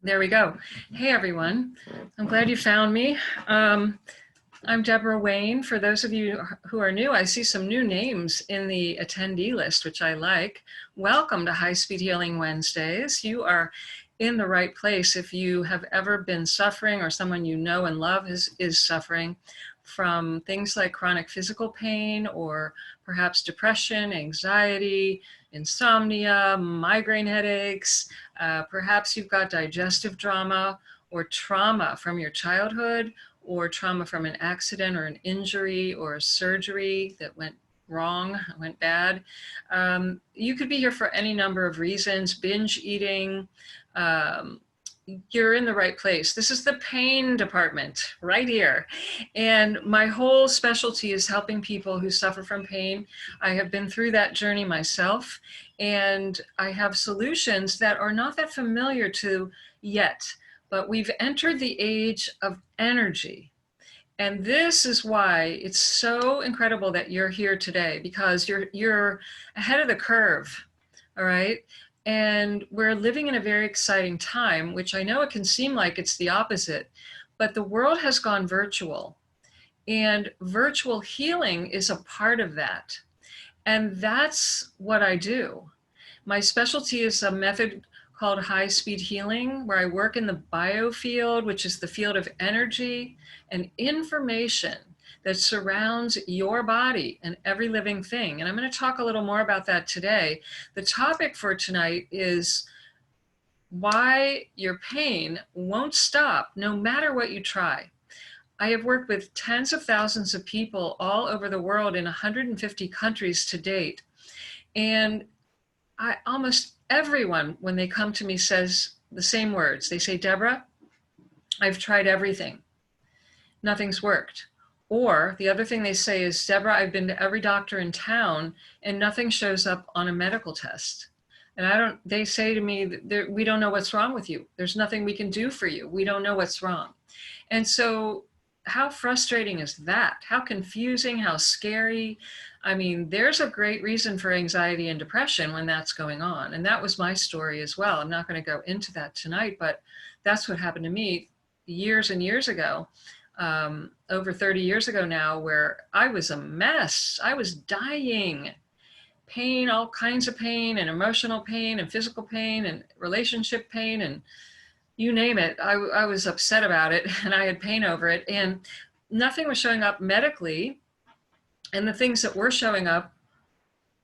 There we go. Hey, everyone. I'm glad you found me. I'm Debora Wayne. For those of you who are new, I see some new names in the attendee list, which I like. Welcome to High Speed Healing Wednesdays. You are in the right place if you have ever been suffering or someone you know and love is suffering from things like chronic physical pain or perhaps depression, anxiety, insomnia, migraine headaches. Perhaps you've got digestive trauma or trauma from your childhood or trauma from an accident or an injury or a surgery that went wrong, went bad. You could be here for any number of reasons, binge eating. You're in the right place. This is the pain department right here. And my whole specialty is helping people who suffer from pain. I have been through that journey myself, and I have solutions that are not that familiar to yet, but we've entered the age of energy. And this is why it's so incredible that you're here today, because you're ahead of the curve, all right? And we're living in a very exciting time, which I know it can seem like it's the opposite, but the world has gone virtual, and virtual healing is a part of that. And that's what I do. My specialty is a method called high speed healing, where I work in the biofield, which is the field of energy and information that surrounds your body and every living thing. And I'm going to talk a little more about that today. The topic for tonight is why your pain won't stop no matter what you try. I have worked with tens of thousands of people all over the world in 150 countries to date. And almost everyone, when they come to me, says the same words. They say, Debora, I've tried everything. Nothing's worked. Or the other thing they say is, Debora, I've been to every doctor in town and nothing shows up on a medical test. And they say to me, we don't know what's wrong with you. There's nothing we can do for you. We don't know what's wrong. And so how frustrating is that? How confusing, how scary. I mean, there's a great reason for anxiety and depression when that's going on. And that was my story as well. I'm not going to go into that tonight, but that's what happened to me years and years ago, over 30 years ago now, where I was a mess. I was dying. Pain, all kinds of pain, and emotional pain, and physical pain, and relationship pain, and you name it. I was upset about it, and I had pain over it, and nothing was showing up medically. And the things that were showing up,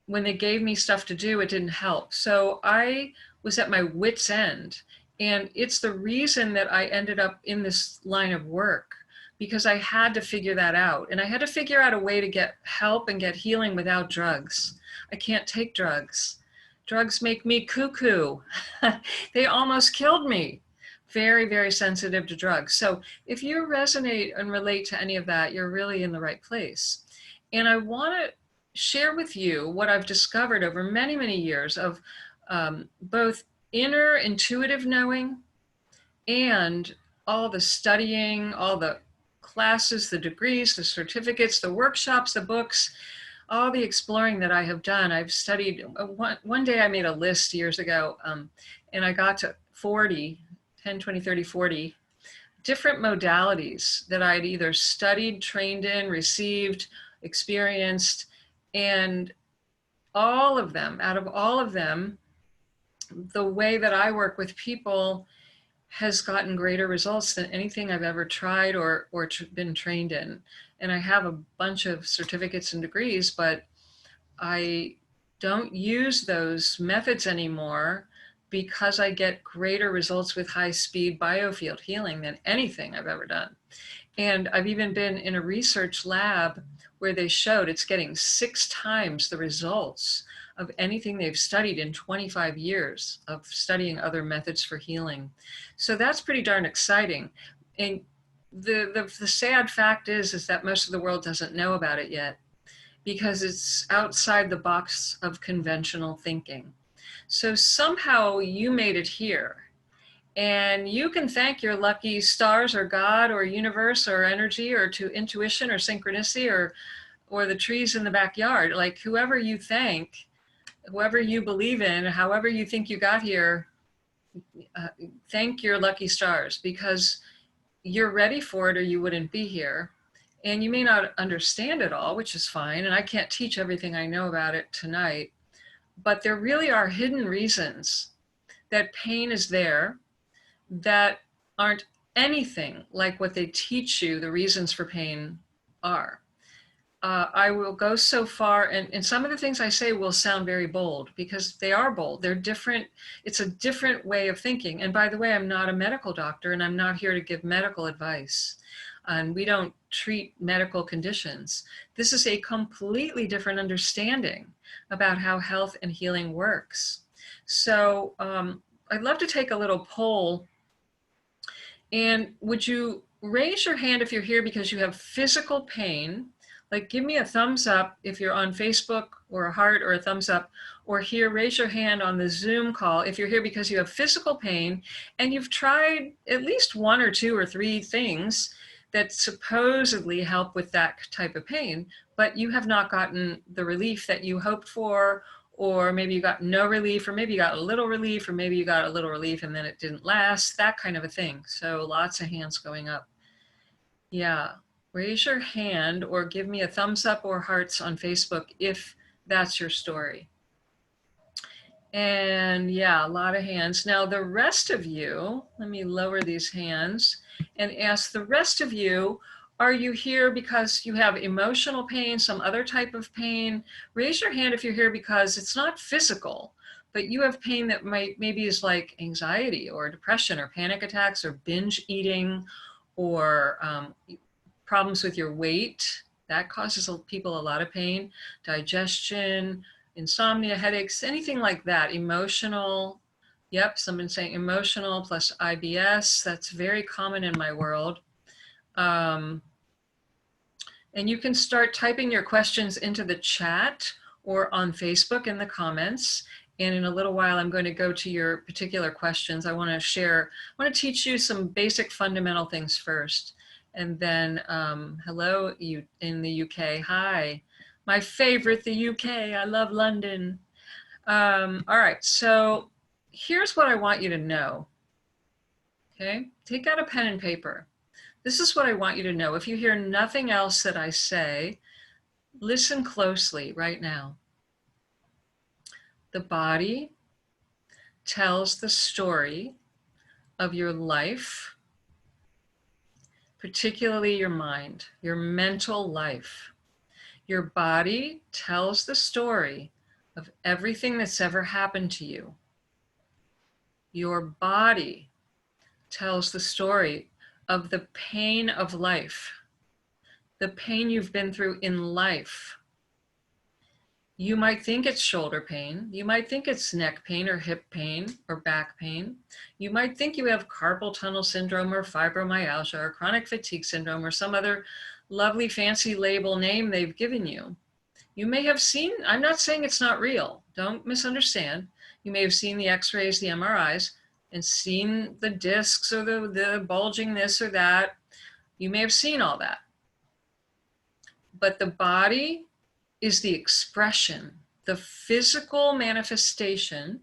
when they gave me stuff to do, it didn't help. So I was at my wit's end. And it's the reason that I ended up in this line of work, because I had to figure that out. And I had to figure out a way to get help and get healing without drugs. I can't take drugs. Drugs make me cuckoo. They almost killed me. Very, very sensitive to drugs. So if you resonate and relate to any of that, you're really in the right place. And I want to share with you what I've discovered over many, many years of both inner intuitive knowing and all the studying, all the classes, the degrees, the certificates, the workshops, the books, all the exploring that I have done. I've studied, one day I made a list years ago, and I got to 40, 10, 20, 30, 40 different modalities that I'd either studied, trained in, received, experienced, and all of them, out of all of them, the way that I work with people has gotten greater results than anything I've ever tried or been trained in. And I have a bunch of certificates and degrees, but I don't use those methods anymore because I get greater results with high-speed biofield healing than anything I've ever done. And I've even been in a research lab where they showed it's getting 6 times the results of anything they've studied in 25 years of studying other methods for healing. So that's pretty darn exciting. And the sad fact is that most of the world doesn't know about it yet, because it's outside the box of conventional thinking. So somehow you made it here. And you can thank your lucky stars or God or universe or energy or to intuition or synchronicity or the trees in the backyard. Like whoever you thank, whoever you believe in, however you think you got here, uh, thank your lucky stars, because you're ready for it or you wouldn't be here. And you may not understand it all, which is fine. And I can't teach everything I know about it tonight, but there really are hidden reasons that pain is there that aren't anything like what they teach you the reasons for pain are. I will go so far, and some of the things I say will sound very bold because they are bold. They're different. It's a different way of thinking. And by the way, I'm not a medical doctor and I'm not here to give medical advice. And we don't treat medical conditions. This is a completely different understanding about how health and healing works. So I'd love to take a little poll. And would you raise your hand if you're here because you have physical pain? Like, give me a thumbs up if you're on Facebook, or a heart or a thumbs up, or here, raise your hand on the Zoom call if you're here because you have physical pain and you've tried at least 1 or 2 or 3 things that supposedly help with that type of pain, but you have not gotten the relief that you hoped for, or maybe you got no relief, or maybe you got a little relief, or maybe you got a little relief and then it didn't last, that kind of a thing. So lots of hands going up. Yeah, raise your hand or give me a thumbs up or hearts on Facebook if that's your story. And yeah, a lot of hands. Now the rest of you, let me lower these hands and ask the rest of you, are you here because you have emotional pain, some other type of pain? Raise your hand if you're here because it's not physical, but you have pain that maybe is like anxiety or depression or panic attacks or binge eating, or problems with your weight. That causes people a lot of pain. Digestion, insomnia, headaches, anything like that. Emotional. Yep, someone's saying emotional plus IBS. That's very common in my world. And you can start typing your questions into the chat or on Facebook in the comments. And in a little while, I'm going to go to your particular questions. I want to teach you some basic fundamental things first. And then, hello, you in the UK. Hi, my favorite, the UK. I love London. All right, so here's what I want you to know. Okay, take out a pen and paper. This is what I want you to know. If you hear nothing else that I say, listen closely right now. The body tells the story of your life, particularly your mind, your mental life. Your body tells the story of everything that's ever happened to you. Your body tells the story of the pain of life, the pain you've been through in life. You might think it's shoulder pain. You might think it's neck pain or hip pain or back pain. You might think you have carpal tunnel syndrome or fibromyalgia or chronic fatigue syndrome or some other lovely fancy label name they've given you. You may have seen, I'm not saying it's not real. Don't misunderstand. You may have seen the x-rays, the MRIs, and seen the discs or the bulging this or that. You may have seen all that. But the body is the expression, the physical manifestation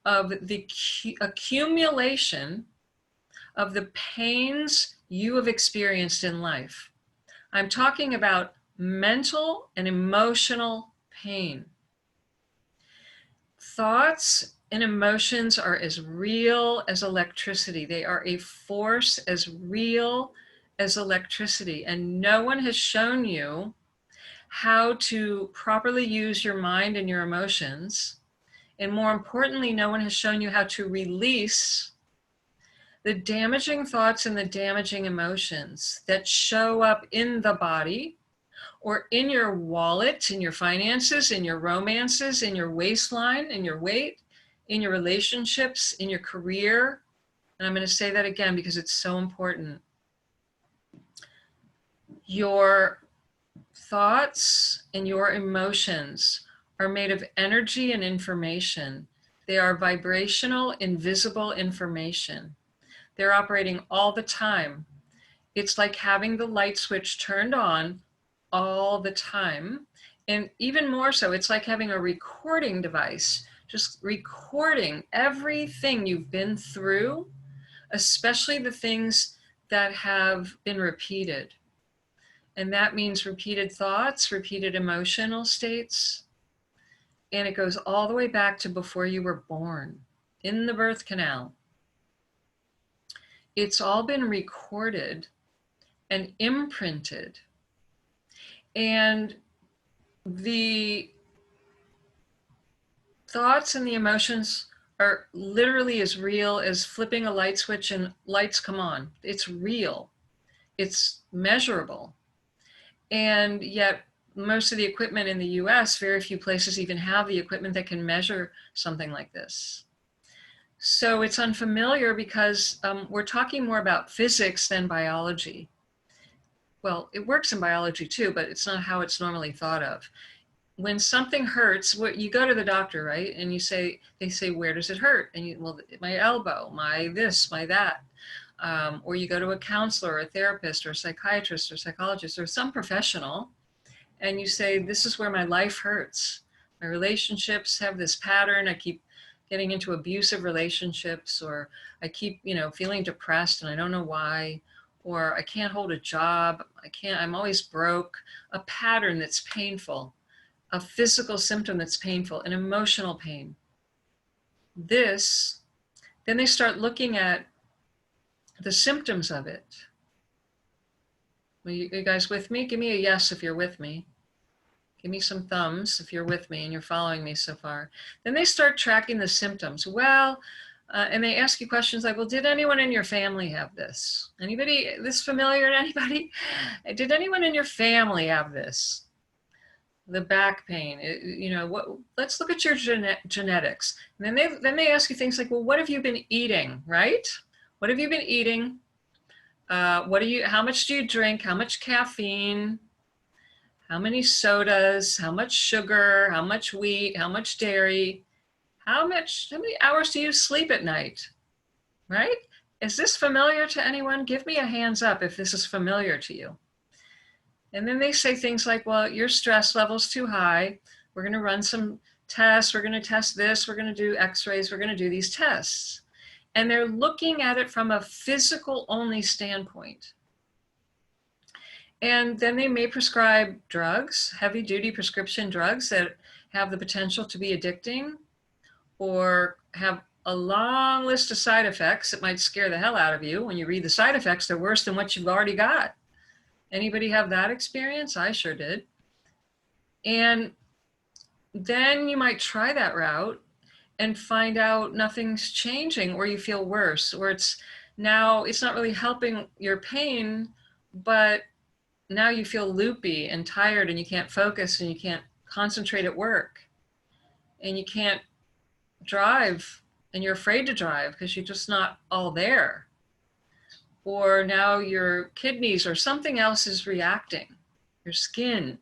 of the accumulation of the pains you have experienced in life. I'm talking about mental and emotional pain. Thoughts and emotions are as real as electricity. They are a force as real as electricity. And no one has shown you how to properly use your mind and your emotions. And more importantly, no one has shown you how to release the damaging thoughts and the damaging emotions that show up in the body, or in your wallet, in your finances, in your romances, in your waistline, in your weight, in your relationships, in your career. And I'm going to say that again because it's so important. Your thoughts and your emotions are made of energy and information. They are vibrational, invisible information. They're operating all the time. It's like having the light switch turned on all the time. And even more so, it's like having a recording device just recording everything you've been through, especially the things that have been repeated. And that means repeated thoughts, repeated emotional states. And it goes all the way back to before you were born, in the birth canal. It's all been recorded and imprinted. And the thoughts and the emotions are literally as real as flipping a light switch and lights come on. It's real. It's measurable. And yet most of the equipment in the US, very few places even have the equipment that can measure something like this. So it's unfamiliar because we're talking more about physics than biology. Well, it works in biology too, but it's not how it's normally thought of. When something hurts, you go to the doctor, right? And they say, where does it hurt? And you, well, my elbow, my this, my that. Or you go to a counselor, or a therapist, or a psychiatrist, or psychologist, or some professional, and you say, this is where my life hurts. My relationships have this pattern. I keep getting into abusive relationships, or I keep, feeling depressed and I don't know why, or I can't hold a job. I'm always broke. A pattern that's painful, a physical symptom that's painful, an emotional pain. Then they start looking at the symptoms of it. Are you guys with me? Give me a yes if you're with me. Give me some thumbs if you're with me and you're following me so far. Then they start tracking the symptoms. Well, and they ask you questions like, well, did anyone in your family have this? Anybody, this familiar to anybody? Did anyone in your family have this? The back pain, let's look at your genetics. And then they ask you things like, well, what have you been eating, right? What have you been eating? How much do you drink? How much caffeine? How many sodas? How much sugar? How much wheat? How much dairy? How many hours do you sleep at night? Right? Is this familiar to anyone? Give me a hands up if this is familiar to you. And then they say things like, well, your stress level's too high. We're going to run some tests. We're going to test this. We're going to do x-rays. We're going to do these tests. And they're looking at it from a physical only standpoint. And then they may prescribe drugs, heavy duty prescription drugs that have the potential to be addicting, or have a long list of side effects that might scare the hell out of you. When you read the side effects, they're worse than what you've already got. Anybody have that experience? I sure did. And then you might try that route and find out nothing's changing, or you feel worse, or it's not really helping your pain, but now you feel loopy and tired and you can't focus and you can't concentrate at work and you can't drive and you're afraid to drive because you're just not all there. Or now your kidneys or something else is reacting, your skin.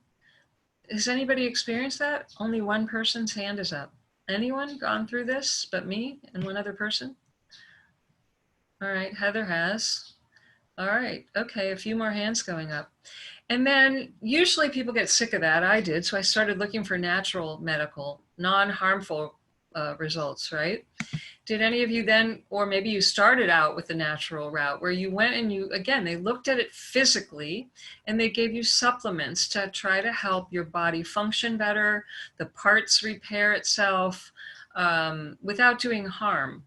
Has anybody experienced that? Only one person's hand is up. Anyone gone through this but me and one other person? All right, Heather has. All right, okay, a few more hands going up. And then usually people get sick of that. I did, so I started looking for natural medical, non-harmful results, right? Did any of you then, or maybe you started out with the natural route where you went and they looked at it physically and they gave you supplements to try to help your body function better, the parts repair itself without doing harm.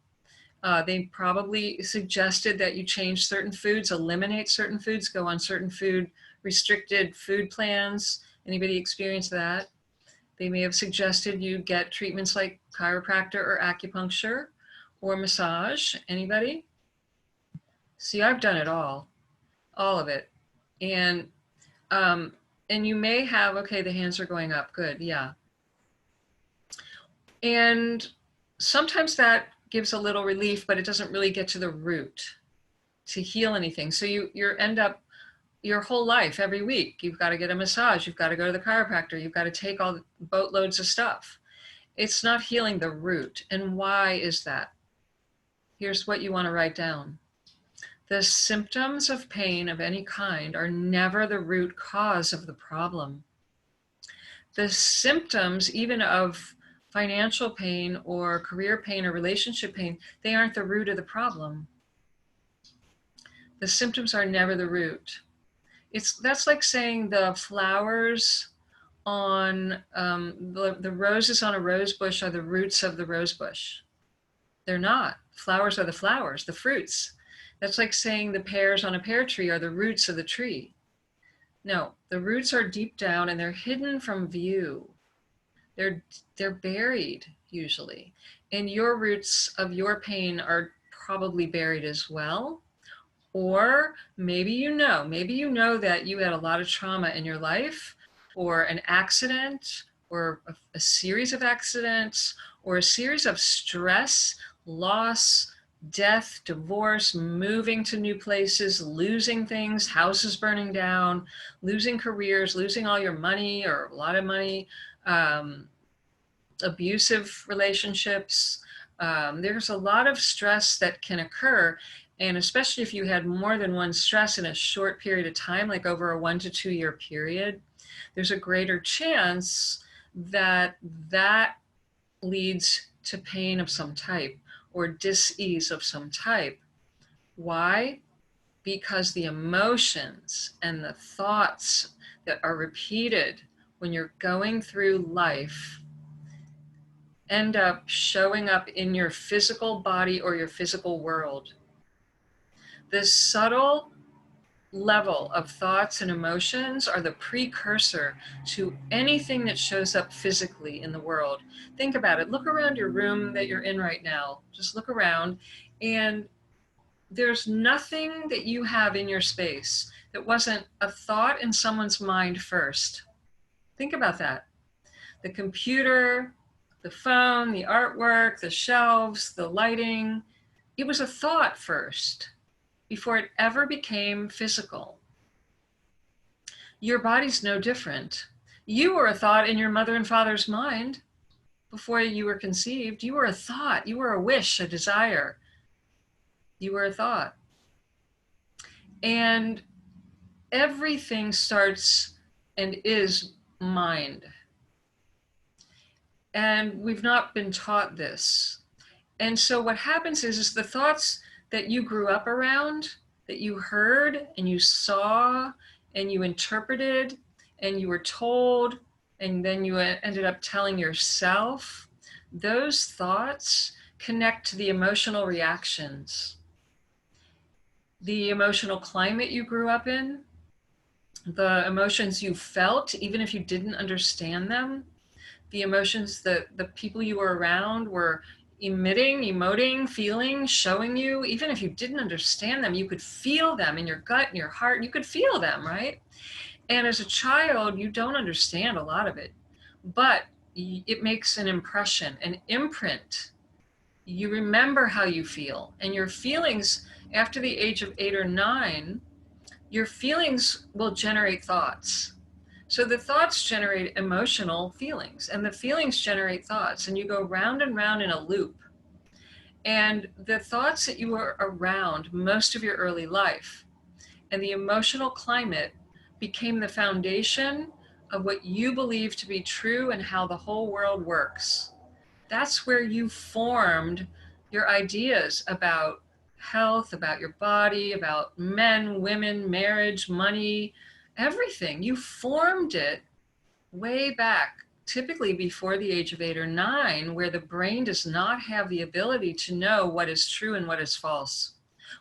They probably suggested that you change certain foods, eliminate certain foods, go on certain restricted food plans. Anybody experience that? They may have suggested you get treatments like chiropractor or acupuncture or massage. Anybody? See, I've done it all of it. And you may have, okay, the hands are going up. Good, yeah. And sometimes that gives a little relief, but it doesn't really get to the root to heal anything. So you end up your whole life, every week, you've got to get a massage, you've got to go to the chiropractor, you've got to take all boatloads of stuff. It's not healing the root. And why is that? Here's what you want to write down. The symptoms of pain of any kind are never the root cause of the problem. The symptoms, even of financial pain or career pain or relationship pain, they aren't the root of the problem. The symptoms are never the root. That's like saying the flowers on the roses on a rose bush are the roots of the rose bush. They're not. Flowers are the flowers, the fruits. That's like saying the pears on a pear tree are the roots of the tree. No, the roots are deep down and they're hidden from view. They're buried usually. And your roots of your pain are probably buried as well. Or maybe you know that you had a lot of trauma in your life, or an accident, or a series of accidents, or a series of stress, loss, death, divorce, moving to new places, losing things, houses burning down, losing careers, losing all your money or a lot of money, abusive relationships. There's a lot of stress that can occur. And especially if you had more than one stress in a short period of time, like over a 1 to 2 year period, there's a greater chance that that leads to pain of some type or dis-ease of some type. Why? Because the emotions and the thoughts that are repeated when you're going through life end up showing up in your physical body or your physical world. This subtle level of thoughts and emotions are the precursor to anything that shows up physically in the world. Think about it. Look around your room that you're in right now. Just look around, and there's nothing that you have in your space that wasn't a thought in someone's mind first. Think about that. The computer, the phone, the artwork, the shelves, the lighting, it was a thought first before it ever became physical. Your body's no different. You were a thought in your mother and father's mind before you were conceived. You were a thought. You were a wish, a desire. You were a thought. And everything starts and is mind. And we've not been taught this. And so what happens is the thoughts that you grew up around, that you heard and you saw and you interpreted and you were told, and then you ended up telling yourself, those thoughts connect to the emotional reactions. The emotional climate you grew up in, the emotions you felt, even if you didn't understand them, the emotions that the people you were around were emitting, emoting, feeling, showing you, even if you didn't understand them, you could feel them in your gut and your heart. You could feel them, right? And as a child, you don't understand a lot of it, but it makes an impression, an imprint. You remember how you feel, and your feelings after the age of 8 or 9, your feelings will generate thoughts. So the thoughts generate emotional feelings, and the feelings generate thoughts, and you go round and round in a loop. And the thoughts that you were around most of your early life and the emotional climate became the foundation of what you believe to be true and how the whole world works. That's where you formed your ideas about health, about your body, about men, women, marriage, money, everything. You formed it way back, typically before the age of 8 or 9, where the brain does not have the ability to know what is true and what is false,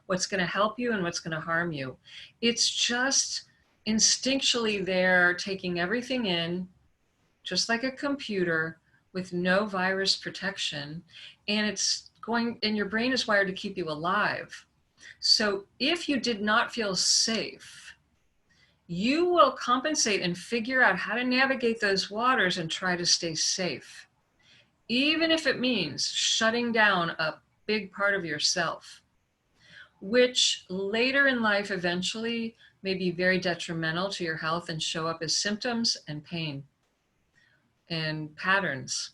what's going to help you and what's going to harm you. It's just instinctually there, taking everything in, just like a computer with no virus protection, and it's going, and your brain is wired to keep you alive. So if you did not feel safe, you will compensate and figure out how to navigate those waters and try to stay safe, even if it means shutting down a big part of yourself, which later in life eventually may be very detrimental to your health and show up as symptoms and pain and patterns.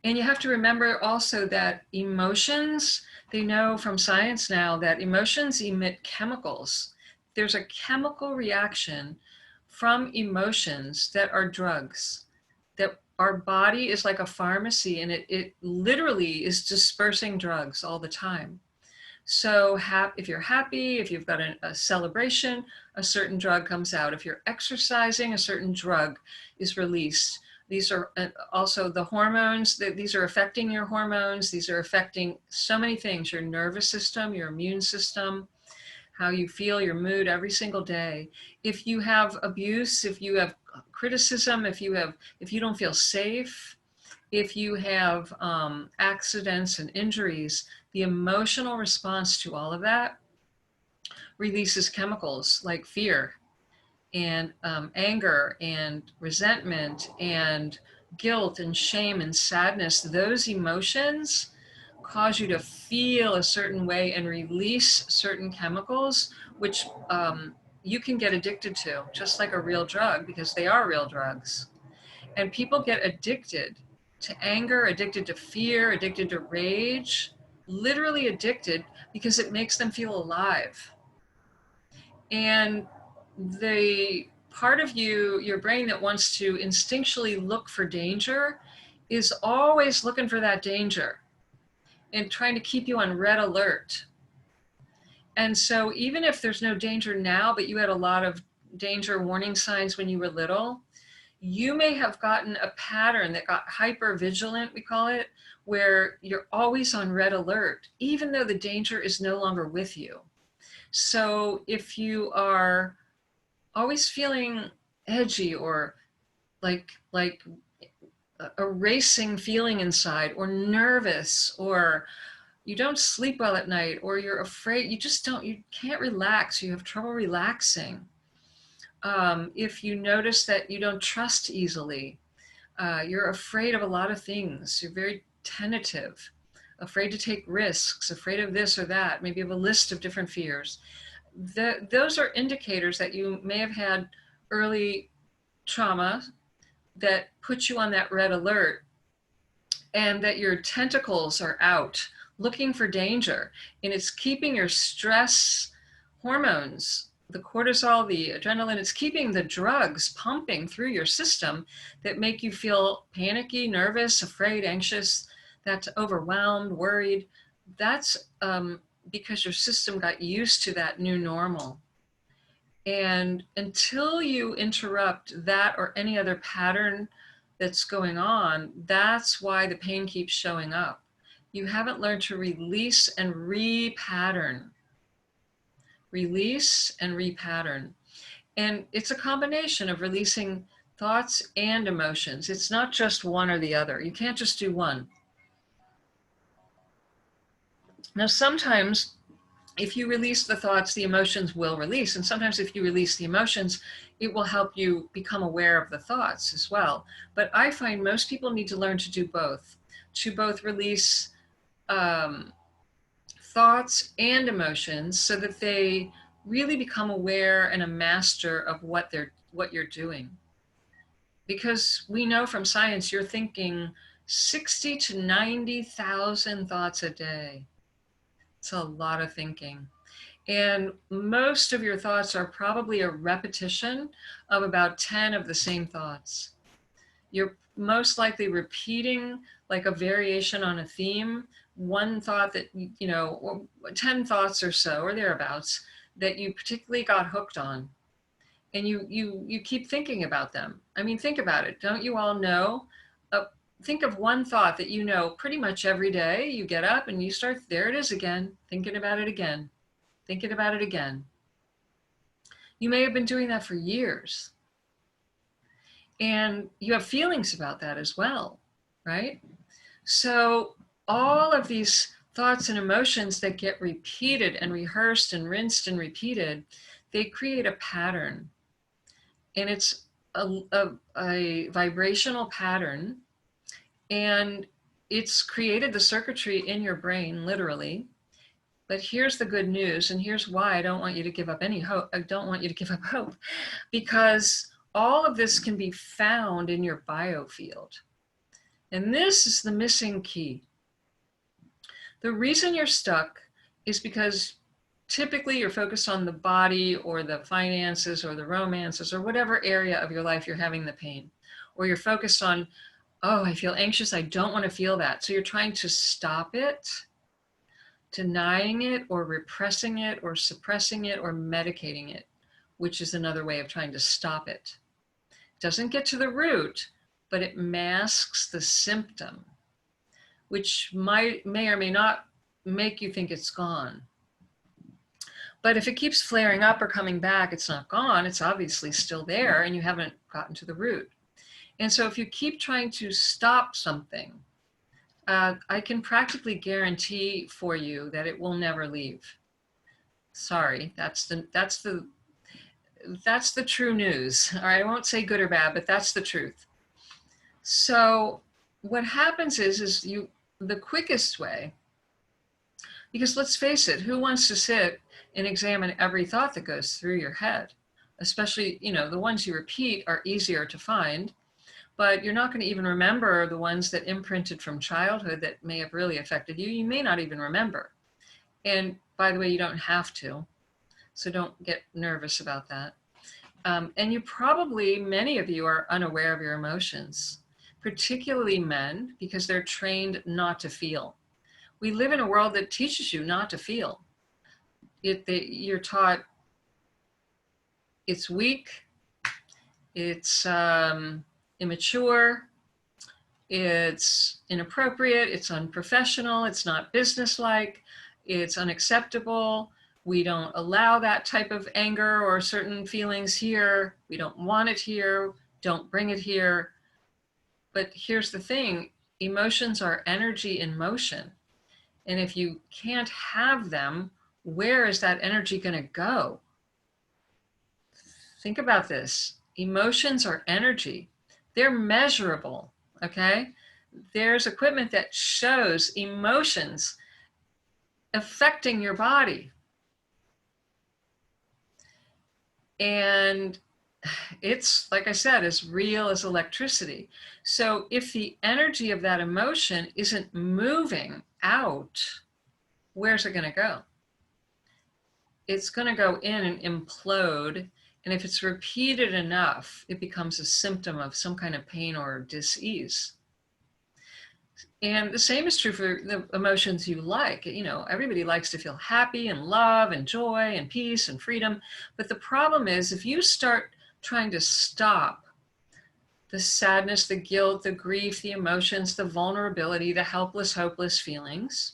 And you have to remember also that emotions, they know from science now that emotions emit chemicals. There's a chemical reaction from emotions that are drugs that our body is like a pharmacy, and it literally is dispersing drugs all the time. So if you're happy, if you've got a celebration, a certain drug comes out. If you're exercising, a certain drug is released. These are also the hormones. These are affecting your hormones. These are affecting so many things, your nervous system, your immune system, how you feel, your mood every single day. If you have abuse, if you have criticism, if you don't feel safe, if you have accidents and injuries, the emotional response to all of that releases chemicals like fear and anger and resentment and guilt and shame and sadness. Those emotions cause you to feel a certain way and release certain chemicals, which you can get addicted to, just like a real drug, because they are real drugs. And people get addicted to anger, addicted to fear, addicted to rage, literally addicted because it makes them feel alive. And the part of you, your brain that wants to instinctually look for danger, is always looking for that danger and trying to keep you on red alert. And so even if there's no danger now, but you had a lot of danger warning signs when you were little, you may have gotten a pattern that got hyper vigilant, we call it, where you're always on red alert, even though the danger is no longer with you. So if you are always feeling edgy or like a racing feeling inside, or nervous, or you don't sleep well at night, or you're afraid, you can't relax, you have trouble relaxing. If you notice that you don't trust easily, you're afraid of a lot of things, you're very tentative, afraid to take risks, afraid of this or that, maybe you have a list of different fears. Those are indicators that you may have had early trauma that puts you on that red alert, and that your tentacles are out looking for danger, and it's keeping your stress hormones, the cortisol, the adrenaline, it's keeping the drugs pumping through your system that make you feel panicky, nervous, afraid, anxious, that's overwhelmed, worried. That's because your system got used to that new normal. And until you interrupt that or any other pattern that's going on, that's why the pain keeps showing up. You haven't learned to release and repattern. Release and repattern. And it's a combination of releasing thoughts and emotions. It's not just one or the other. You can't just do one. Now, sometimes if you release the thoughts, the emotions will release. And sometimes if you release the emotions, it will help you become aware of the thoughts as well. But I find most people need to learn to do both, to both release thoughts and emotions so that they really become aware and a master of what you're doing. Because we know from science, you're thinking 60 to 90,000 thoughts a day. It's a lot of thinking. And most of your thoughts are probably a repetition of about 10 of the same thoughts. You're most likely repeating like a variation on a theme, one thought that, 10 thoughts or so, or thereabouts, that you particularly got hooked on. And you keep thinking about them. I mean, think about it. Don't you all know? Think of one thought that you know pretty much every day. You get up and you start, there it is again, thinking about it again, thinking about it again. You may have been doing that for years. And you have feelings about that as well, right? So all of these thoughts and emotions that get repeated and rehearsed and rinsed and repeated, they create a pattern. And it's a vibrational pattern. And it's created the circuitry in your brain, literally. But here's the good news, and here's why I don't want you to give up any hope. I don't want you to give up hope, because all of this can be found in your biofield. And this is the missing key. The reason you're stuck is because typically you're focused on the body or the finances or the romances or whatever area of your life you're having the pain, or you're focused on Oh, I feel anxious. I don't want to feel that. So you're trying to stop it, denying it, or repressing it, or suppressing it, or medicating it, which is another way of trying to stop it. It doesn't get to the root, but it masks the symptom, which may or may not make you think it's gone. But if it keeps flaring up or coming back, it's not gone. It's obviously still there, and you haven't gotten to the root. And so if you keep trying to stop something, I can practically guarantee for you that it will never leave. Sorry, that's the true news. All right, I won't say good or bad, but that's the truth. So what happens is the quickest way, because let's face it, who wants to sit and examine every thought that goes through your head? Especially, the ones you repeat are easier to find, but you're not going to even remember the ones that imprinted from childhood that may have really affected you. You may not even remember. And by the way, you don't have to, so don't get nervous about that. And many of you are unaware of your emotions, particularly men, because they're trained not to feel. We live in a world that teaches you not to feel. You're taught it's weak, it's immature, it's inappropriate, it's unprofessional, it's not businesslike, it's unacceptable. We don't allow that type of anger or certain feelings here. We don't want it here. Don't bring it here. But here's the thing, emotions are energy in motion. And if you can't have them, where is that energy going to go? Think about this. Emotions are energy. They're measurable, okay? There's equipment that shows emotions affecting your body. And it's, like I said, as real as electricity. So if the energy of that emotion isn't moving out, where's it going to go? It's going to go in and implode. And if it's repeated enough, it becomes a symptom of some kind of pain or dis-ease. And the same is true for the emotions you like. Everybody likes to feel happy and love and joy and peace and freedom. But the problem is, if you start trying to stop the sadness, the guilt, the grief, the emotions, the vulnerability, the helpless, hopeless feelings,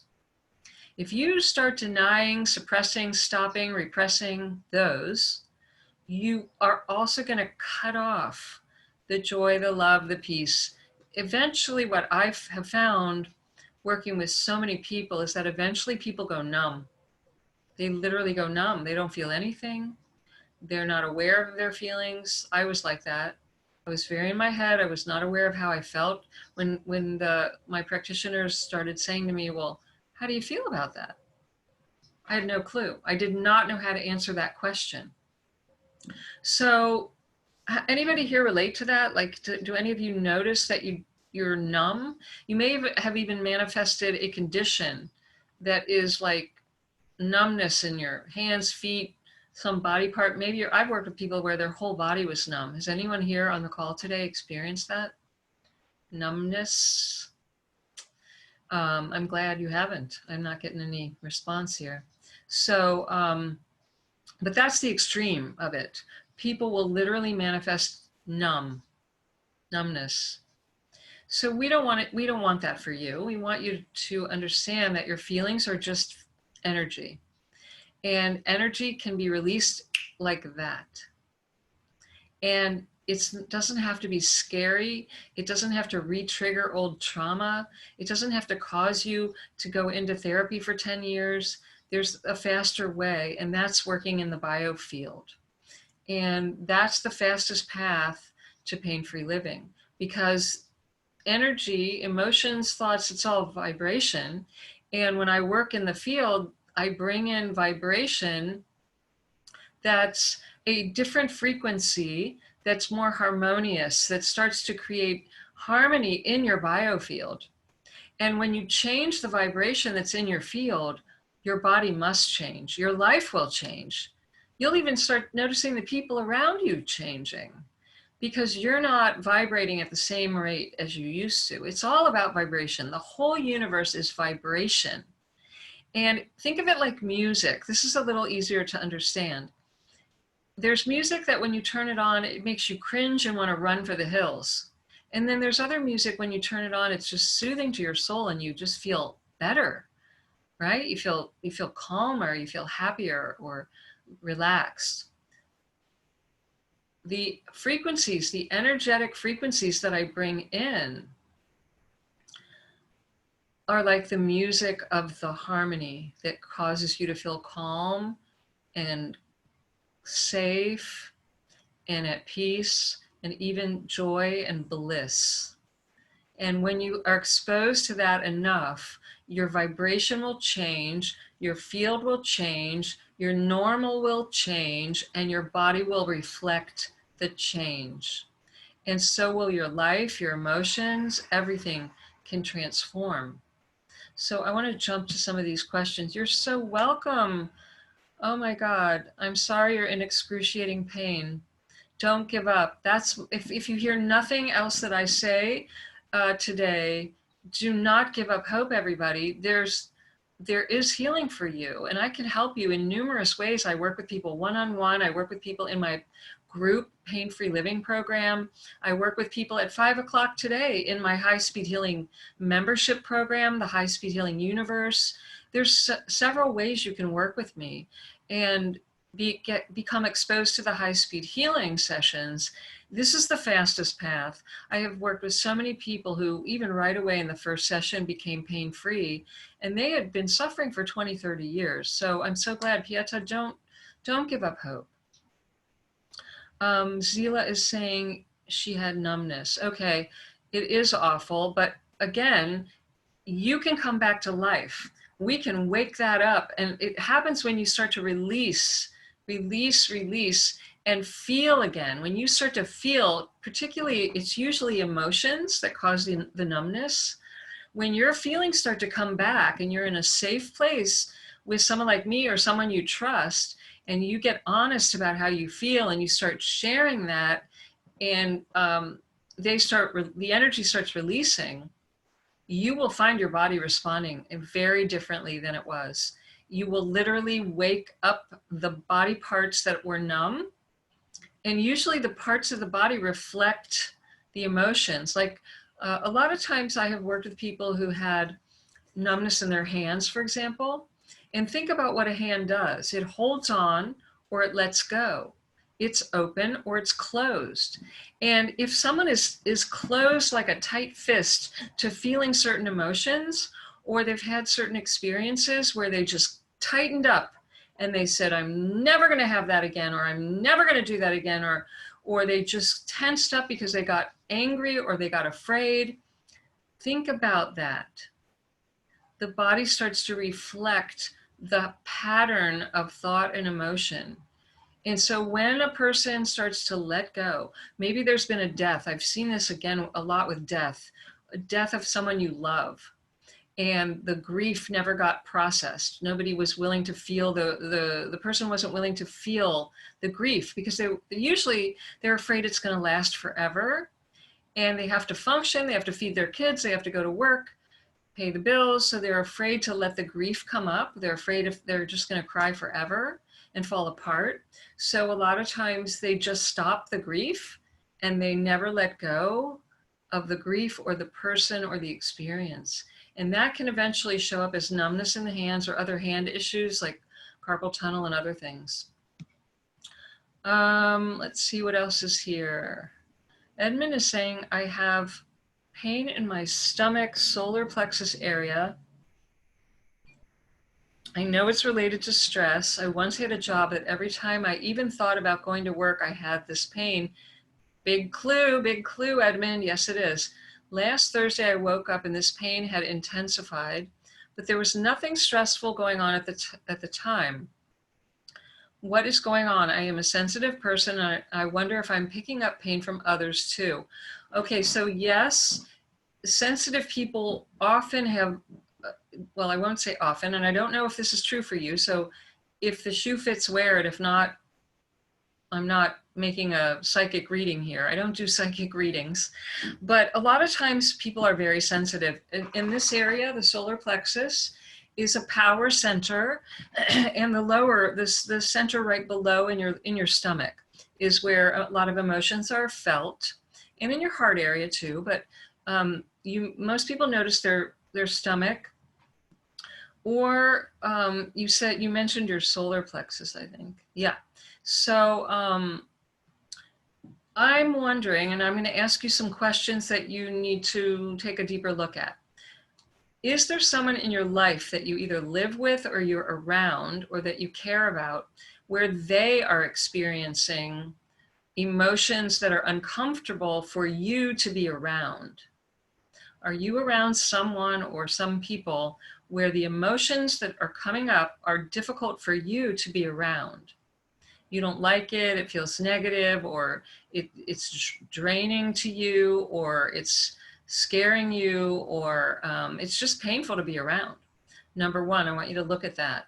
if you start denying, suppressing, stopping, repressing those, you are also going to cut off the joy, the love, the peace. Eventually, what I have found working with so many people is that eventually people go numb. They literally go numb. They don't feel anything. They're not aware of their feelings. I was like that. I was very in my head. I was not aware of how I felt. When my practitioners started saying to me, well, how do you feel about that? I had no clue. I did not know how to answer that question. So anybody here relate to that? Like, do any of you notice that you're numb? You may have even manifested a condition that is like numbness in your hands, feet, some body part. Maybe I've worked with people where their whole body was numb. Has anyone here on the call today experienced that? Numbness? I'm glad you haven't. I'm not getting any response here. So, but that's the extreme of it. People will literally manifest numbness. So we don't want it. We don't want that for you. We want you to understand that your feelings are just energy, and energy can be released like that. And it doesn't have to be scary. It doesn't have to re-trigger old trauma. It doesn't have to cause you to go into therapy for 10 years. There's a faster way, and that's working in the biofield. And that's the fastest path to pain-free living, because energy, emotions, thoughts, it's all vibration. And when I work in the field, I bring in vibration that's a different frequency, that's more harmonious, that starts to create harmony in your biofield. And when you change the vibration that's in your field, your body must change. Your life will change. You'll even start noticing the people around you changing, because you're not vibrating at the same rate as you used to. It's all about vibration. The whole universe is vibration. And think of it like music. This is a little easier to understand. There's music that when you turn it on, it makes you cringe and want to run for the hills. And then there's other music when you turn it on, it's just soothing to your soul and you just feel better, right? You feel calmer, you feel happier or relaxed. The frequencies, the energetic frequencies that I bring in are like the music of the harmony that causes you to feel calm and safe and at peace and even joy and bliss. And when you are exposed to that enough, your vibration will change, your field will change, your normal will change, and your body will reflect the change. And so will your life, your emotions, everything can transform. So I want to jump to some of these questions. You're so welcome. Oh my God, I'm sorry you're in excruciating pain. Don't give up. That's if you hear nothing else that I say today, do not give up hope, everybody. There is healing for you, and I can help you in numerous ways. I work with people one-on-one. I work with people in my group pain-free living program. I work with people at 5 o'clock today in my high-speed healing membership program, the High-Speed Healing Universe. There's several ways you can work with me and become exposed to the high-speed healing sessions. This is the fastest path. I have worked with so many people who even right away in the first session became pain-free, and they had been suffering for 20, 30 years. So I'm so glad, Pieta, don't give up hope. Zila is saying she had numbness. Okay, it is awful, but again, you can come back to life. We can wake that up, and it happens when you start to release, and feel again. When you start to feel, particularly, it's usually emotions that cause the numbness. When your feelings start to come back and you're in a safe place with someone like me or someone you trust, and you get honest about how you feel and you start sharing that, and the energy starts releasing, you will find your body responding very differently than it was. You will literally wake up the body parts that were numb. And usually the parts of the body reflect the emotions. Like a lot of times I have worked with people who had numbness in their hands, for example, and think about what a hand does. It holds on or it lets go. It's open or it's closed. And if someone is closed like a tight fist to feeling certain emotions, or they've had certain experiences where they just tightened up and they said, I'm never going to have that again, or I'm never going to do that again, or they just tensed up because they got angry or they got afraid. Think about that. The body starts to reflect the pattern of thought and emotion. And so when a person starts to let go, maybe there's been a death. I've seen this again a lot with death, a death of someone you love. And the grief never got processed. Nobody was willing to feel, the person wasn't willing to feel the grief because they're afraid it's going to last forever. And they have to function, they have to feed their kids, they have to go to work, pay the bills. So they're afraid to let the grief come up. They're afraid if they're just going to cry forever and fall apart. So a lot of times they just stop the grief and they never let go of the grief or the person or the experience. And that can eventually show up as numbness in the hands or other hand issues like carpal tunnel and other things. Let's see what else is here. Edmund is saying, I have pain in my stomach, solar plexus area. I know it's related to stress. I once had a job that every time I even thought about going to work, I had this pain. Big clue, Edmund. Yes, it is. Last Thursday, I woke up and this pain had intensified, but there was nothing stressful going on at the time. What is going on? I am a sensitive person. And I wonder if I'm picking up pain from others too. Okay, so yes, sensitive people often have, well, I won't say often, and I don't know if this is true for you. So if the shoe fits, wear it. If not, I'm not making a psychic reading here. I don't do psychic readings, but a lot of times people are very sensitive. In this area, the solar plexus is a power center, and the lower, the center right below in your stomach is where a lot of emotions are felt, and in your heart area too. But most people notice their stomach, or you mentioned your solar plexus, I think. Yeah. So I'm wondering, and I'm going to ask you some questions that you need to take a deeper look at. Is there someone in your life that you either live with or you're around or that you care about where they are experiencing emotions that are uncomfortable for you to be around? Are you around someone or some people where the emotions that are coming up are difficult for you to be around? You don't like it, it feels negative, or it's draining to you, or it's scaring you, or it's just painful to be around. Number one, I want you to look at that.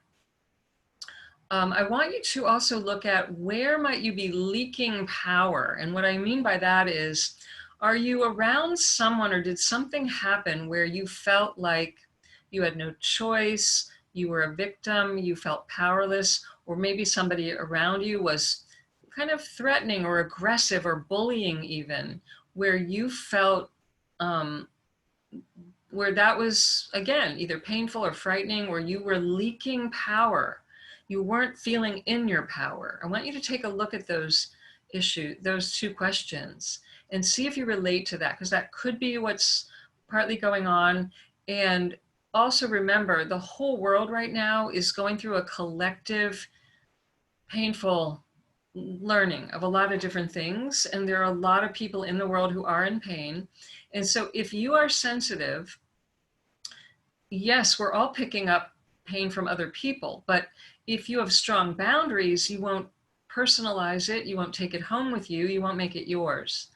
I want you to also look at where might you be leaking power. And what I mean by that is, are you around someone or did something happen where you felt like you had no choice, you were a victim, you felt powerless, or maybe somebody around you was kind of threatening or aggressive or bullying even, where you felt where that was, again, either painful or frightening, where you were leaking power. You weren't feeling in your power. I want you to take a look at those two questions, and see if you relate to that, because that could be what's partly going on. And also remember, the whole world right now is going through a collective, painful learning of a lot of different things. And there are a lot of people in the world who are in pain. And so if you are sensitive, yes, we're all picking up pain from other people, but if you have strong boundaries, you won't personalize it, you won't take it home with you, you won't make it yours.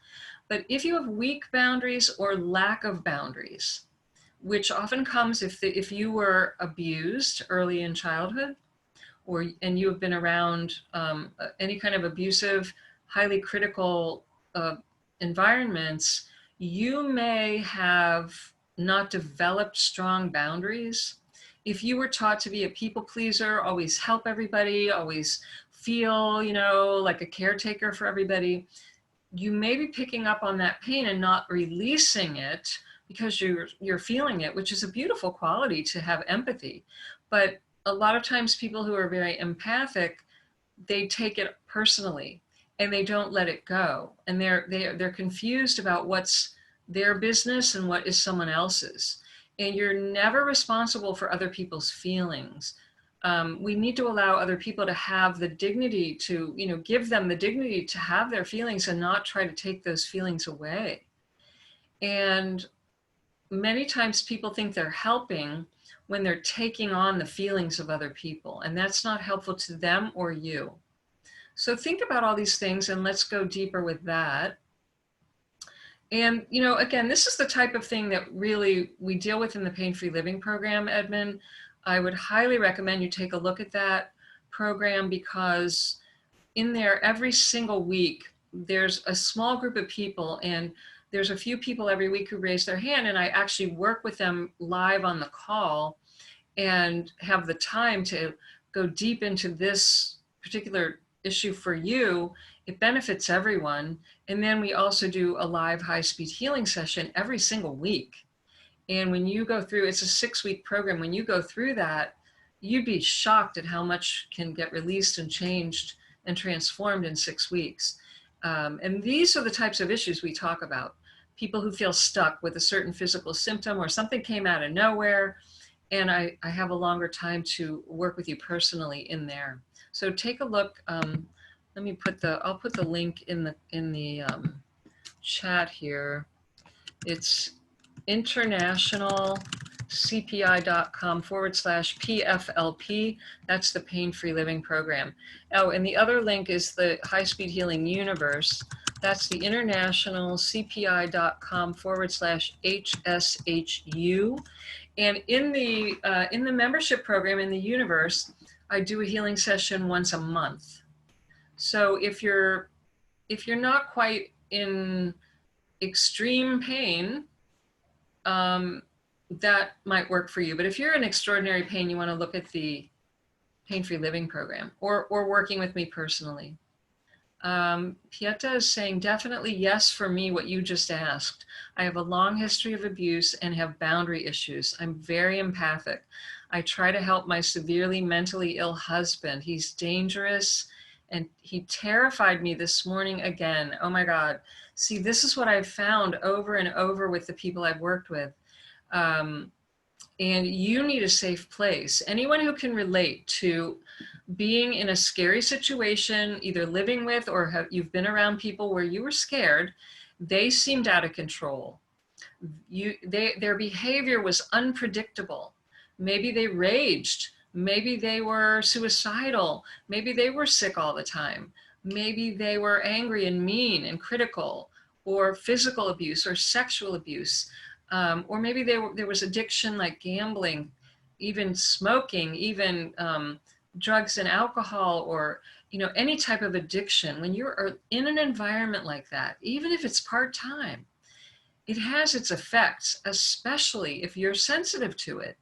But if you have weak boundaries or lack of boundaries, which often comes if you were abused early in childhood, and you have been around any kind of abusive, highly critical environments, you may have not developed strong boundaries. If you were taught to be a people pleaser, always help everybody, always feel, like a caretaker for everybody, you may be picking up on that pain and not releasing it because you're feeling it, which is a beautiful quality, to have empathy. But a lot of times people who are very empathic, they take it personally and they don't let it go. And they're confused about what's their business and what is someone else's. And you're never responsible for other people's feelings. We need to allow other people to have the dignity to, give them the dignity to have their feelings and not try to take those feelings away. And many times people think they're helping when they're taking on the feelings of other people, and that's not helpful to them or you. So think about all these things, and let's go deeper with that. And, again, this is the type of thing that really we deal with in the Pain-Free Living program, Edmund. I would highly recommend you take a look at that program, because in there every single week, there's a small group of people, and there's a few people every week who raise their hand, and I actually work with them live on the call and have the time to go deep into this particular issue for you. It benefits everyone. And then we also do a live high-speed healing session every single week. And when you go through, it's a 6-week program. When you go through that, you'd be shocked at how much can get released and changed and transformed in 6 weeks. And these are the types of issues we talk about. People who feel stuck with a certain physical symptom or something came out of nowhere, and I have a longer time to work with you personally in there. So take a look. I'll put the link in the chat here. It's internationalcpi.com/PFLP. That's the Pain-Free Living Program. Oh, and the other link is the High Speed Healing Universe. That's the internationalcpi.com/HSHU. And in the membership program in the universe, I do a healing session once a month. So if you're not quite in extreme pain, that might work for you. But if you're in extraordinary pain, you want to look at the pain-free living program or working with me personally. Pieta is saying, definitely yes for me, what you just asked. I have a long history of abuse and have boundary issues. I'm very empathic. I try to help my severely mentally ill husband. He's dangerous and he terrified me this morning again. Oh my God. See, this is what I've found over and over with the people I've worked with. And you need a safe place. Anyone who can relate to being in a scary situation, either living with or you've been around people where you were scared, they seemed out of control. Their behavior was unpredictable. Maybe they raged. Maybe they were suicidal. Maybe they were sick all the time. Maybe they were angry and mean and critical, or physical abuse or sexual abuse. Or maybe there was addiction like gambling, even smoking, even drugs and alcohol, or any type of addiction. When you're in an environment like that, even if it's part-time, it has its effects, especially if you're sensitive to it.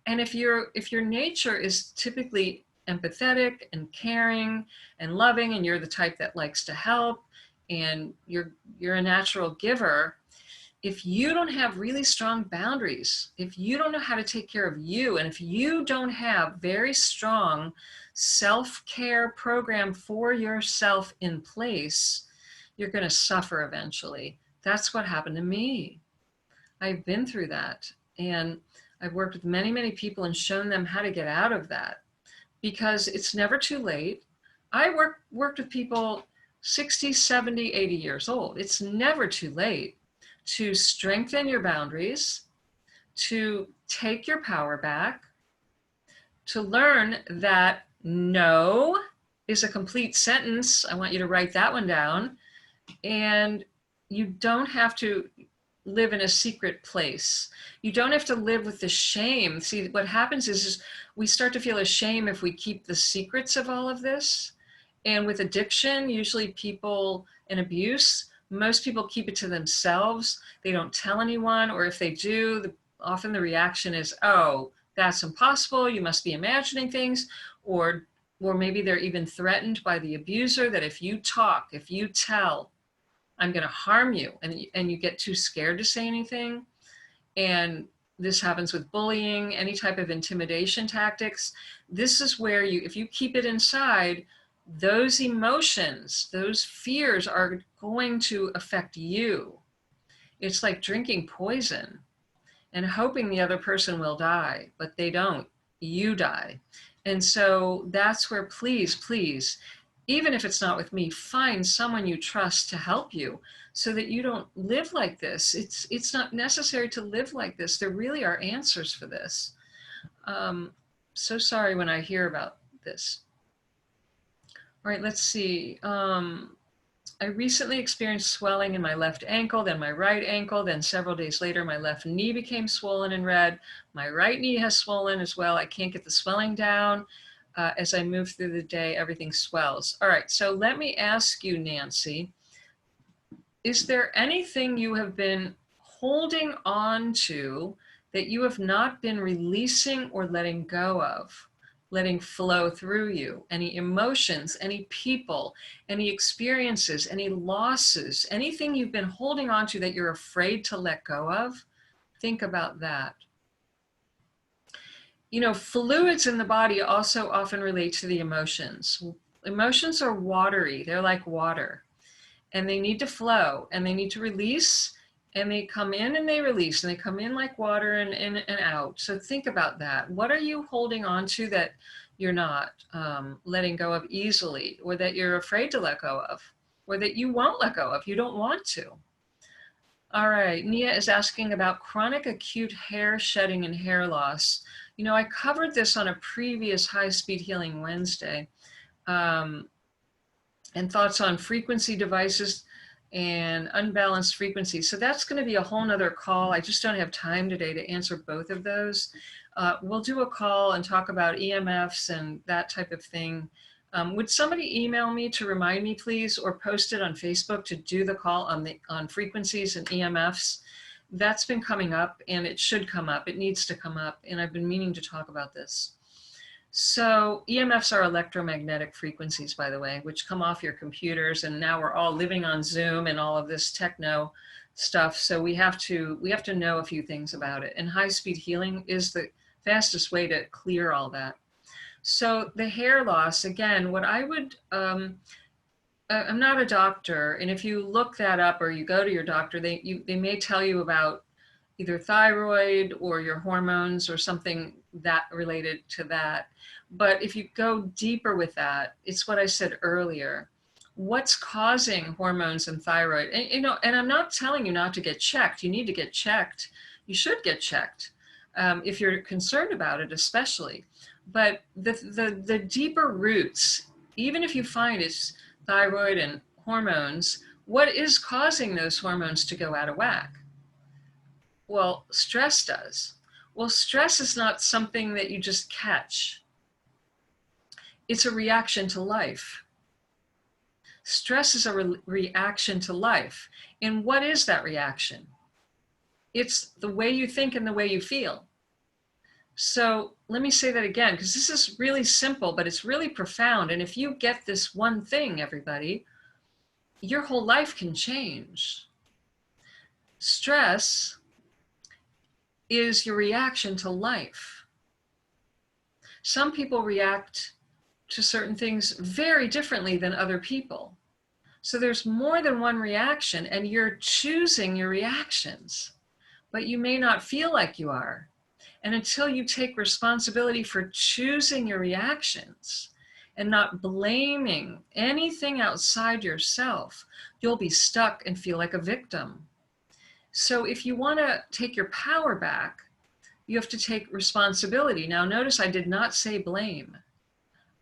And if your nature is typically empathetic and caring and loving, and you're the type that likes to help, and you're a natural giver, if you don't have really strong boundaries, if you don't know how to take care of you, and if you don't have very strong self-care program for yourself in place, you're going to suffer eventually. That's what happened to me. I've been through that. And I've worked with many, many people and shown them how to get out of that, because it's never too late. I worked with people 60, 70, 80 years old. It's never too late to strengthen your boundaries, to take your power back, to learn that no is a complete sentence. I want you to write that one down. And you don't have to live in a secret place. You don't have to live with the shame. See, what happens is we start to feel ashamed if we keep the secrets of all of this. And with addiction, usually people in abuse, most people keep it to themselves. They don't tell anyone, or if they do, often the reaction is, oh, that's impossible. You must be imagining things. Or maybe they're even threatened by the abuser that if you talk, if you tell, I'm going to harm you, and you get too scared to say anything. And this happens with bullying, any type of intimidation tactics. This is where if you keep it inside, those emotions, those fears are going to affect you. It's like drinking poison and hoping the other person will die, but they don't. You die. And so that's where, please, even if it's not with me, find someone you trust to help you so that you don't live like this. It's not necessary to live like this. There really are answers for this. So sorry when I hear about this. All right, let's see. I recently experienced swelling in my left ankle, then my right ankle, then several days later, my left knee became swollen and red. My right knee has swollen as well. I can't get the swelling down. As I move through the day, everything swells. All right, so let me ask you, Nancy, is there anything you have been holding on to that you have not been releasing or letting go of, letting flow through you? Any emotions, any people, any experiences, any losses, anything you've been holding on to that you're afraid to let go of? Think about that. Fluids in the body also often relate to the emotions. Emotions are watery. They're like water, and they need to flow, and they need to release, and they come in and they release, and they come in like water and in and out. So think about that. What are you holding on to that you're not letting go of easily, or that you're afraid to let go of, or that you won't let go of, you don't want to? All right, Nia is asking about chronic acute hair shedding and hair loss. I covered this on a previous High Speed Healing Wednesday, and thoughts on frequency devices and unbalanced frequency. So that's going to be a whole nother call. I just don't have time today to answer both of those. We'll do a call and talk about EMFs and that type of thing Would somebody email me to remind me, please, or post it on Facebook to do the call on frequencies and EMFs? That's been coming up, and it should come up. It needs to come up, and I've been meaning to talk about this. So EMFs are electromagnetic frequencies, by the way, which come off your computers, and now we're all living on Zoom and all of this techno stuff. So we have to know a few things about it. And high-speed healing is the fastest way to clear all that. So the hair loss, again, what I would, I'm not a doctor, and if you look that up or you go to your doctor, they may tell you about either thyroid or your hormones or something that related to that. But if you go deeper with that, it's what I said earlier. What's causing hormones and thyroid? And, and I'm not telling you not to get checked. You need to get checked. You should get checked if you're concerned about it, especially. But the deeper roots, even if you find it's thyroid and hormones, what is causing those hormones to go out of whack? Well, stress does. Well, stress is not something that you just catch. It's a reaction to life. Stress is a reaction to life. And what is that reaction? It's the way you think and the way you feel. So let me say that again, because this is really simple, but it's really profound. And if you get this one thing, everybody, your whole life can change. Stress is your reaction to life. Some people react to certain things very differently than other people. So there's more than one reaction, and you're choosing your reactions, but you may not feel like you are. And until you take responsibility for choosing your reactions and not blaming anything outside yourself, you'll be stuck and feel like a victim. So if you want to take your power back, you have to take responsibility. Now, notice I did not say blame.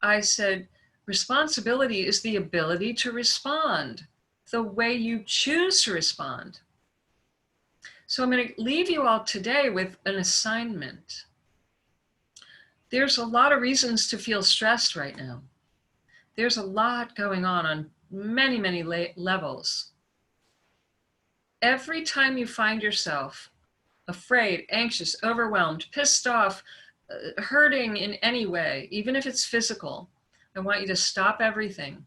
I said responsibility is the ability to respond the way you choose to respond. So I'm going to leave you all today with an assignment. There's a lot of reasons to feel stressed right now. There's a lot going on many, many levels. Every time you find yourself afraid, anxious, overwhelmed, pissed off, hurting in any way, even if it's physical, I want you to stop everything.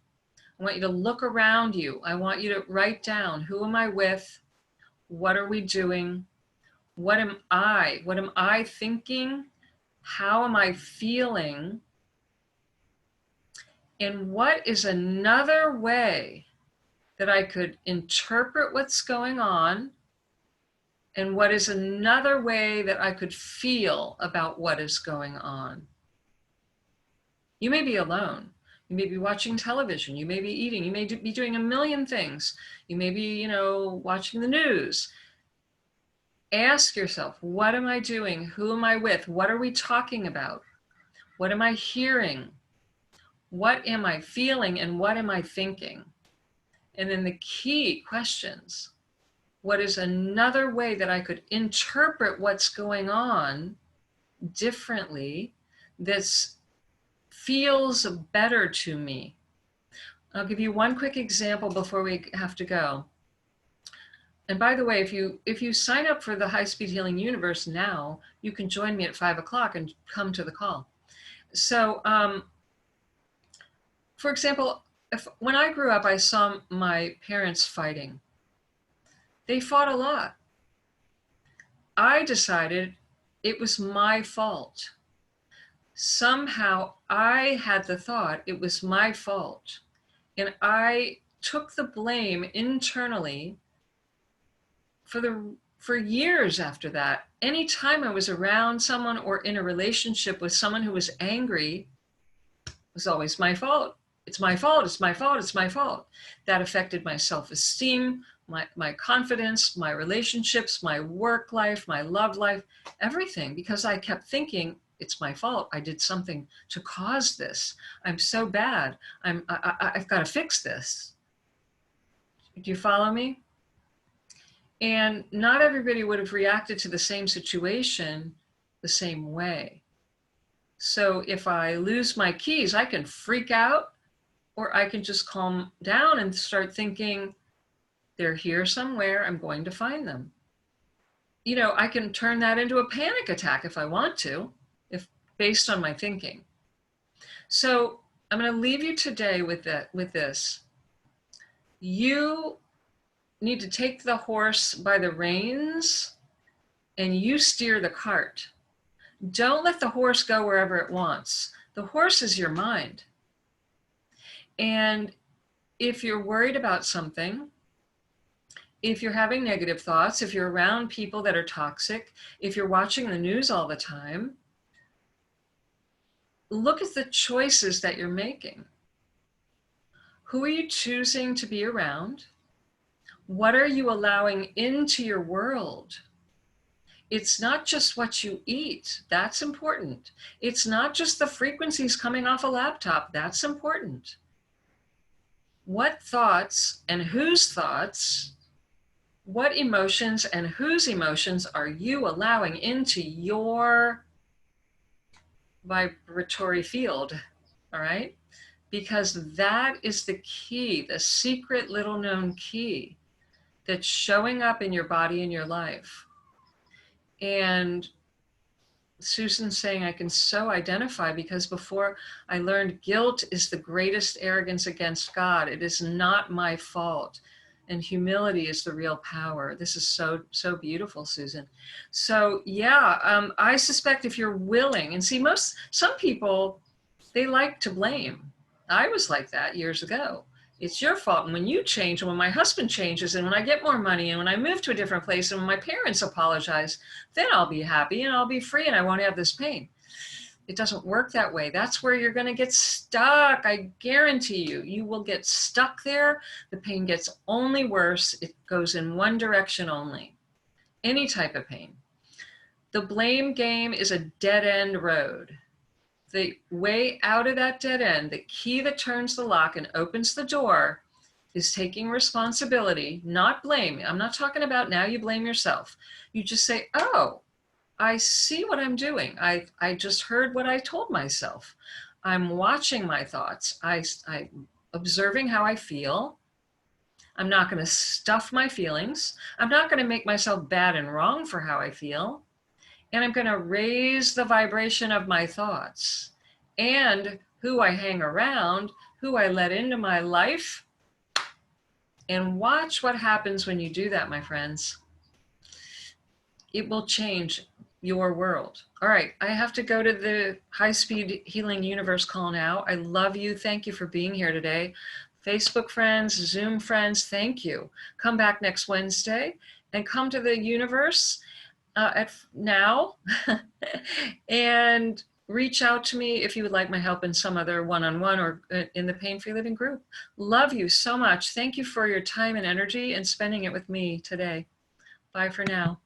I want you to look around you. I want you to write down, who am I with? What are we doing? What am I? What am I thinking? How am I feeling? And what is another way that I could interpret what's going on? And what is another way that I could feel about what is going on? You may be alone. You may be watching television. You may be eating. You may be doing a million things. You may be, watching the news. Ask yourself, what am I doing? Who am I with? What are we talking about? What am I hearing? What am I feeling? And what am I thinking? And then the key questions. What is another way that I could interpret what's going on differently that feels better to me? I'll give you one quick example before we have to go. And by the way, if you sign up for the High Speed Healing Universe now, you can join me at 5 o'clock and come to the call. So, for example, when I grew up, I saw my parents fighting. They fought a lot. I decided it was my fault. Somehow I had the thought it was my fault. And I took the blame internally for years after that. Anytime I was around someone or in a relationship with someone who was angry, it was always my fault. It's my fault, it's my fault, it's my fault. That affected my self-esteem, my confidence, my relationships, my work life, my love life, everything, because I kept thinking, it's my fault. I did something to cause this. I'm so bad. I've got to fix this. Do you follow me? And not everybody would have reacted to the same situation the same way. So if I lose my keys, I can freak out, or I can just calm down and start thinking, they're here somewhere, I'm going to find them. You know, I can turn that into a panic attack if I want to, if based on my thinking. So I'm going to leave you today with this. You need to take the horse by the reins and you steer the cart. Don't let the horse go wherever it wants. The horse is your mind. And if you're worried about something, if you're having negative thoughts, if you're around people that are toxic, if you're watching the news all the time, look at the choices that you're making. Who are you choosing to be around? What are you allowing into your world? It's not just what you eat. That's important. It's not just the frequencies coming off a laptop. That's important. What thoughts and whose thoughts, what emotions and whose emotions are you allowing into your vibratory field? All right? Because that is the key, the secret little known key that's showing up in your body and your life. And Susan's saying I can so identify, because before I learned guilt is the greatest arrogance against God. It is not my fault. And humility is the real power. This is so, so beautiful, Susan. So yeah, I suspect if you're willing, and see, some people, they like to blame. I was like that years ago. It's your fault. And when you change, and when my husband changes, and when I get more money, and when I move to a different place, and when my parents apologize, then I'll be happy and I'll be free and I won't have this pain. It doesn't work that way. That's where you're going to get stuck. I guarantee you, you will get stuck there. The pain gets only worse. It goes in one direction only. Any type of pain. The blame game is a dead-end road. The way out of that dead end, the key that turns the lock and opens the door, is taking responsibility, not blame. I'm not talking about now you blame yourself. You just say, oh, I see what I'm doing. I just heard what I told myself. I'm watching my thoughts. I'm observing how I feel. I'm not going to stuff my feelings. I'm not going to make myself bad and wrong for how I feel. And I'm going to raise the vibration of my thoughts and who I hang around, who I let into my life. And watch what happens when you do that, my friends. It will change your world. All right, I have to go to the high-speed healing universe call now. I love you. Thank you for being here today. Facebook friends, Zoom friends, thank you. Come back next Wednesday and come to the universe now and reach out to me if you would like my help in some other one-on-one or in the Pain-Free Living group. Love you so much. Thank you for your time and energy and spending it with me today. Bye for now.